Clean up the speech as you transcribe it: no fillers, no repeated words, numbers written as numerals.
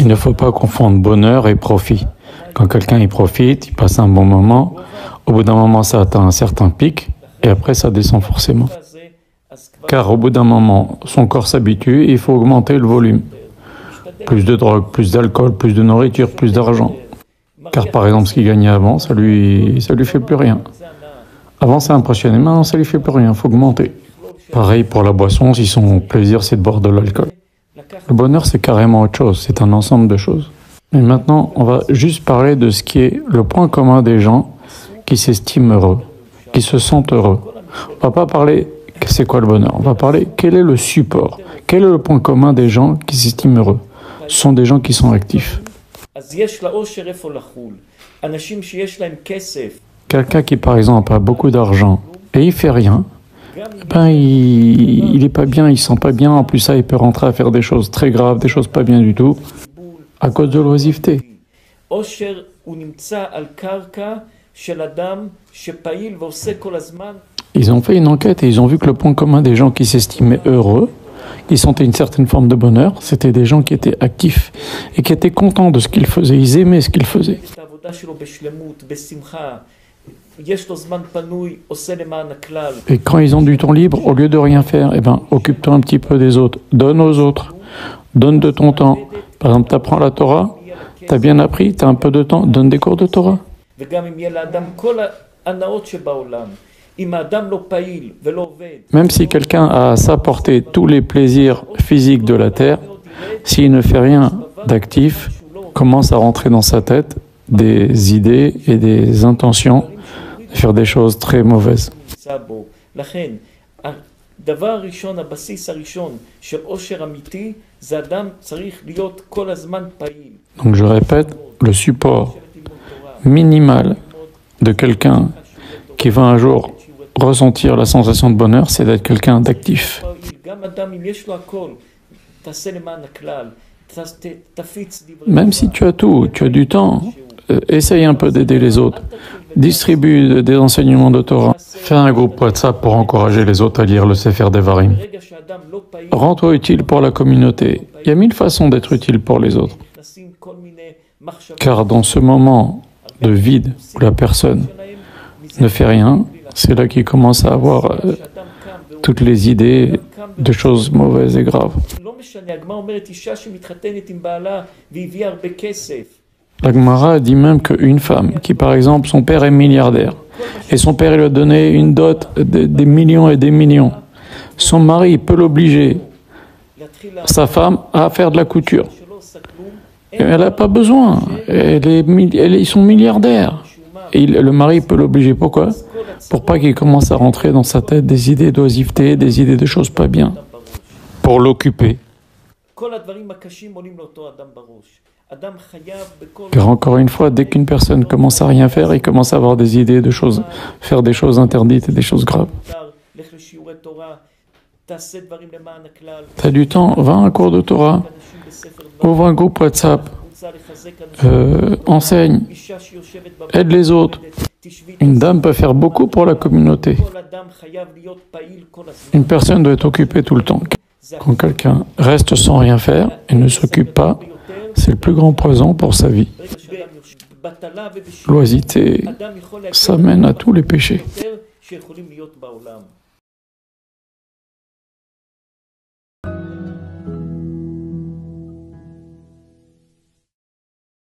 Il ne faut pas confondre bonheur et profit. Quand quelqu'un y profite, il passe un bon moment, au bout d'un moment ça atteint un certain pic et après ça descend forcément. Car au bout d'un moment, son corps s'habitue et il faut augmenter le volume. Plus de drogue, plus d'alcool, plus de nourriture, plus d'argent. Car par exemple, ce qu'il gagnait avant, ça lui fait plus rien. Avant, ça impressionnait, maintenant, ça lui fait plus rien, il faut augmenter. Pareil pour la boisson, si son plaisir, c'est de boire de l'alcool. Le bonheur, c'est carrément autre chose, c'est un ensemble de choses. Mais maintenant, on va juste parler de ce qui est le point commun des gens qui s'estiment heureux, qui se sentent heureux. On va pas parler c'est quoi le bonheur, on va parler quel est le support, quel est le point commun des gens qui s'estiment heureux. Ce sont des gens qui sont actifs. Quelqu'un qui, par exemple, a beaucoup d'argent et il fait rien, ben il est pas bien, il se sent pas bien. En plus ça, il peut rentrer à faire des choses très graves, des choses pas bien du tout, à cause de l'oisiveté. Ils ont fait une enquête et ils ont vu que le point commun des gens qui s'estimaient heureux, qui sentaient une certaine forme de bonheur, c'était des gens qui étaient actifs et qui étaient contents de ce qu'ils faisaient, ils aimaient ce qu'ils faisaient. Et quand ils ont du temps libre, au lieu de rien faire, eh ben, occupe-toi un petit peu des autres, donne aux autres, donne de ton temps. Par exemple, tu apprends la Torah, tu as bien appris, tu as un peu de temps, donne des cours de Torah. Même si quelqu'un a à sa portée tous les plaisirs physiques de la terre, s'il ne fait rien d'actif, commence à rentrer dans sa tête des idées et des intentions de faire des choses très mauvaises. Donc je répète, le support minimal de quelqu'un qui va un jour ressentir la sensation de bonheur, c'est d'être quelqu'un d'actif. Même si tu as tout, tu as du temps, essaye un peu d'aider les autres. Distribue des enseignements de Torah. Fais un groupe WhatsApp pour encourager les autres à lire le Sefer Devarim. Rends-toi utile pour la communauté. Il y a 1000 façons d'être utile pour les autres. Car dans ce moment de vide où la personne ne fait rien, c'est là qu'il commence à avoir toutes les idées de choses mauvaises et graves. La Gemara dit même qu'une femme qui, par exemple, son père est milliardaire et son père lui a donné une dot des millions et des millions, son mari peut l'obliger, sa femme, à faire de la couture. Elle n'a pas besoin, ils sont milliardaires. Et le mari peut l'obliger. Pourquoi? Pour pas qu'il commence à rentrer dans sa tête des idées d'oisiveté, des idées de choses pas bien. Pour l'occuper. Car encore une fois, dès qu'une personne commence à rien faire, il commence à avoir des idées de choses, faire des choses interdites et des choses graves. T'as du temps, va à un cours de Torah, ouvre un groupe WhatsApp, enseigne, aide les autres. Une dame peut faire beaucoup pour la communauté. Une personne doit être occupée tout le temps. Quand quelqu'un reste sans rien faire et ne s'occupe pas, c'est le plus grand poison pour sa vie. L'oisiveté, ça mène à tous les péchés.